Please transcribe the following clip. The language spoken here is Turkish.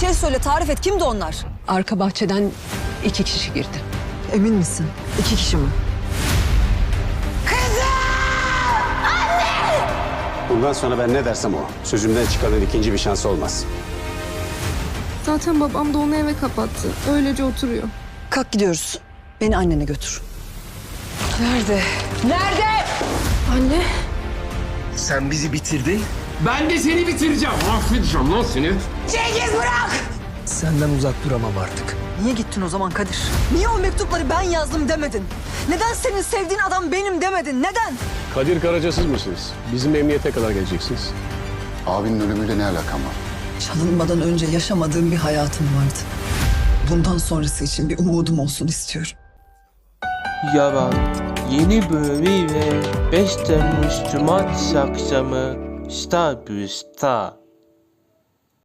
şey söyle, tarif et. Kimdi onlar? Arka bahçeden 2 kişi girdi. Emin misin? 2 kişi mi? Bundan sonra ben ne dersem o. Sözümden çıkanın ikinci bir şansı olmaz. Zaten babam da onu eve kapattı. Öylece oturuyor. Kalk gidiyoruz. Beni annene götür. Nerede? Nerede? Anne. Sen bizi bitirdin. Ben de seni bitireceğim. Mahvedeceğim lan seni. Cengiz bırak! Senden uzak duramam artık. Niye gittin o zaman Kadir? Niye o mektupları ben yazdım demedin? Neden senin sevdiğin adam benim demedin? Neden? Kadir Karacasız mısınız? Bizim emniyete kadar geleceksiniz. Abinin ölümüyle ne alakan var? Çalınmadan önce yaşamadığım bir hayatım vardı. Bundan sonrası için bir umudum olsun istiyorum. Yaban yeni bölümüyle 5 Temmuz Cumartesi akşamı Star Plus'ta.